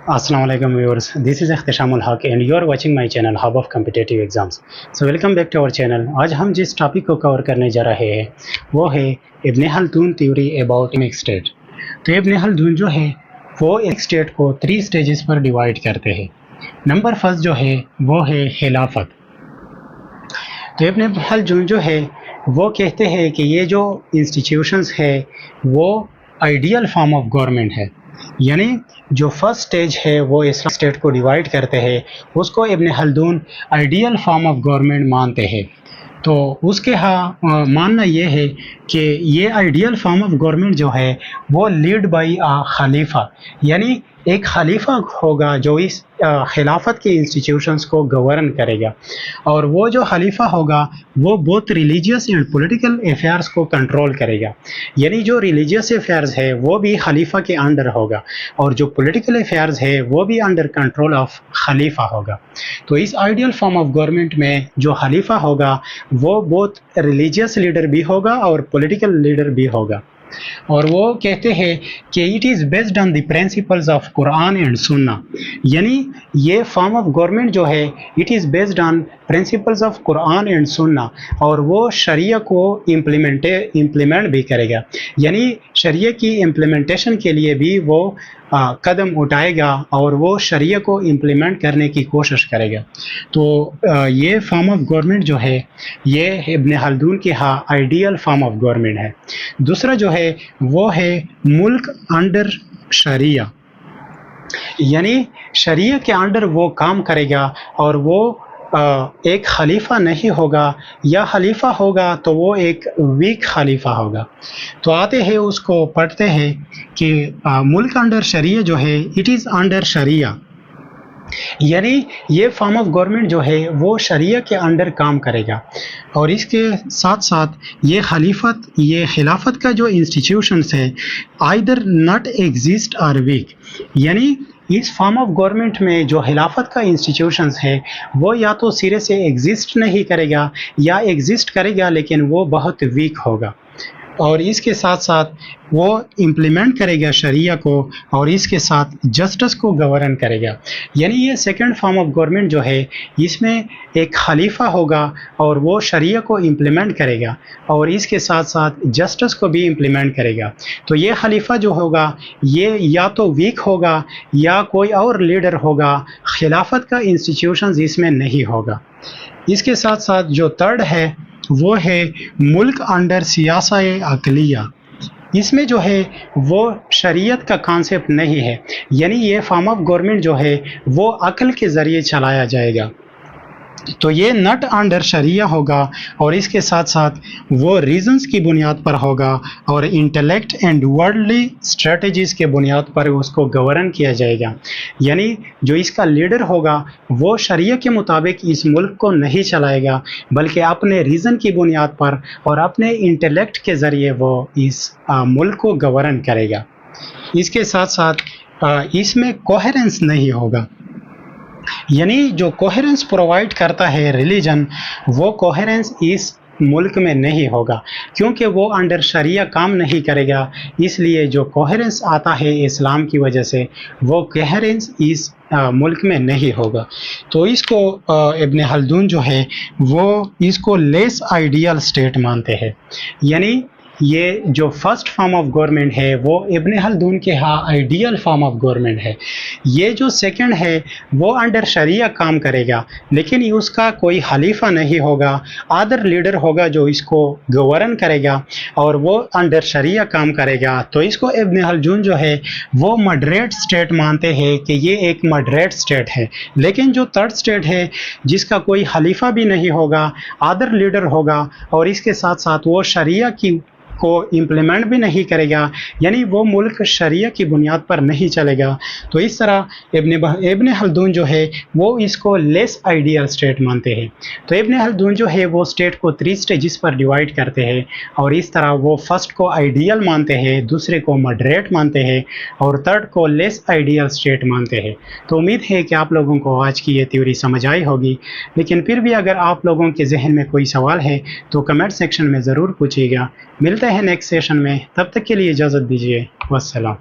Assalamu alaikum viewers. This is اختشام ul Haq and you are watching my channel Hub of Competitive Exams. So welcome back to our channel. आज हम जिस topic को cover करने जा रहे हैं वो है Ibn Khaldun theory about Islamic state. तो इब्न खल्दून जो है वो एक स्टेट को 3 स्टेजेस पर डिवाइड करते हैं। नंबर फर्स्ट जो है वो है खिलाफत। तो इब्न खल्दून जो है वो कहते हैं कि ये जो इंस्टीट्यूशंस है वो आइडियल फॉर्म ऑफ गवर्नमेंट है, यानी जो फर्स्ट स्टेज है वो इस्लामिक स्टेट को डिवाइड करते हैं, उसको Ibn Khaldun ideal form of government मानते हैं। तो उसके मानना ये है कि ये आइडियल फॉर्म ऑफ गवर्नमेंट जो है वो लीड बाय अ खलीफा, यानी एक खलीफा होगा जो इस खिलाफत के इंस्टीट्यूशंस को गवर्न करेगा, और वो जो खलीफा होगा वो both religious and political affairs को कंट्रोल करेगा, यानी जो रिलीजियस अफेयर्स है वो भी खलीफा के अंडर होगा और जो पॉलिटिकल अफेयर्स है वो भी अंडर कंट्रोल ऑफ खलीफा होगा। तो इस आइडियल फॉर्म ऑफ गवर्नमेंट में जो खलीफा होगा वो बोथ रिलीजियस लीडर भी होगा और पॉलिटिकल लीडर भी होगा, और वो कहते हैं कि it is based on the principles of Quran and सुन्ना, यानी ये फॉर्म ऑफ गवर्नमेंट जो है it is based on principles of Quran and सुन्ना, और वो शरिया को इम्प्लीमेंट भी करेगा, यानी शरिया की इम्प्लीमेंटेशन के लिए भी वो कदम उठाएगा और वो शरिया को इम्प्लीमेंट करने की कोशिश करेगा। तो ये फॉर्म ऑफ गवर्नमेंट जो है ये इब्न खल्दून की आइडियल फॉर्म ऑफ गवर्नमेंट है। दूसरा जो है वो है मुल्क अंडर शरिया, यानी शरिया के अंडर वो काम करेगा और वो एक खलीफा नहीं होगा, या खलीफा होगा तो वो एक वीक खलीफा होगा। तो आते हैं उसको पढ़ते हैं कि मुल्क अंडर शरिया जो है इट इज़ अंडर शरिया, यानी ये फॉर्म ऑफ गवर्नमेंट जो है वो शरिया के अंडर काम करेगा, और इसके साथ साथ ये खिलाफत का जो इंस्टीट्यूशंस है आइदर नॉट एग्जिस्ट और वीक, यानी इस फॉर्म ऑफ गवर्नमेंट में जो खिलाफत का इंस्टीट्यूशंस है वो या तो सिरे से एग्जिस्ट नहीं करेगा या एग्जिस्ट करेगा लेकिन वो बहुत वीक होगा, और इसके साथ साथ वो इम्प्लीमेंट करेगा शरिया को, और इसके साथ जस्टिस को गवर्न करेगा। यानी ये सेकंड फॉर्म ऑफ गवर्नमेंट जो है इसमें एक खलीफा होगा और वो शरिया को इम्प्लीमेंट करेगा और इसके साथ साथ जस्टिस को भी इम्प्लीमेंट करेगा। तो ये खलीफा जो होगा ये या तो वीक होगा या कोई और लीडर होगा, खिलाफत का इंस्टीट्यूशंस इसमें नहीं होगा। इसके साथ साथ जो थर्ड है वो है मुल्क अंडर सियासा अकलिया, इसमें जो है वो शरीयत का कॉन्सेप्ट नहीं है, यानी ये फॉर्म ऑफ गवर्नमेंट जो है वो अक्ल के ज़रिए चलाया जाएगा। तो ये नट अंडर शरिया होगा और इसके साथ साथ वो रीजंस की बुनियाद पर होगा और इंटेलेक्ट एंड वर्ल्डली स्ट्रेटजीज़ के बुनियाद पर उसको गवर्न किया जाएगा, यानी जो इसका लीडर होगा वो शरिया के मुताबिक इस मुल्क को नहीं चलाएगा बल्कि अपने रीज़न की बुनियाद पर और अपने इंटेलेक्ट के ज़रिए वो इस मुल्क को गवर्न करेगा। इसके साथ साथ इसमें कोहेरेंस नहीं होगा, यानी जो कोहेरेंस प्रोवाइड करता है रिलीजन वो कोहेरेंस इस मुल्क में नहीं होगा, क्योंकि वो अंडर शरिया काम नहीं करेगा, इसलिए जो कोहेरेंस आता है इस्लाम की वजह से वो कोहेरेंस इस मुल्क में नहीं होगा। तो इसको इब्न खल्दून जो है वो इसको लेस आइडियल स्टेट मानते हैं, यानी ये जो फर्स्ट फॉर्म ऑफ गवर्नमेंट है वो इब्न खल्दून के आइडियल फॉर्म ऑफ गवर्नमेंट है। ये जो सेकंड है वो अंडर शरिया काम करेगा लेकिन उसका कोई खलीफा नहीं होगा, अदर लीडर होगा जो इसको गवर्न करेगा और वो अंडर शरिया काम करेगा। तो इसको इब्न खल्दून जो है वो मॉडरेट स्टेट मानते हैं कि ये एक मॉडरेट स्टेट है। लेकिन जो थर्ड स्टेट है जिसका कोई खलीफा भी नहीं होगा, अदर लीडर होगा और इसके साथ साथ वो शरिया की को इम्प्लीमेंट भी नहीं करेगा, यानी वो मुल्क शरिया की बुनियाद पर नहीं चलेगा। तो इस तरह इब्न खल्दून जो है वो इसको लेस आइडियल स्टेट मानते हैं। तो इब्न खल्दून जो है वो स्टेट को 3 स्टेजेस पर डिवाइड करते हैं और इस तरह वो फर्स्ट को आइडियल मानते हैं, दूसरे को मॉडरेट मानते हैं और थर्ड को लेस आइडियल स्टेट मानते हैं। तो उम्मीद है कि आप लोगों को आज की ये थ्योरी समझ आई होगी, लेकिन फिर भी अगर आप लोगों के जहन में कोई सवाल है तो कमेंट सेक्शन में ज़रूर पूछिएगा। मिलते हैं नेक्स्ट सेशन में, तब तक के लिए इजाज़त दीजिए। वस्सलाम।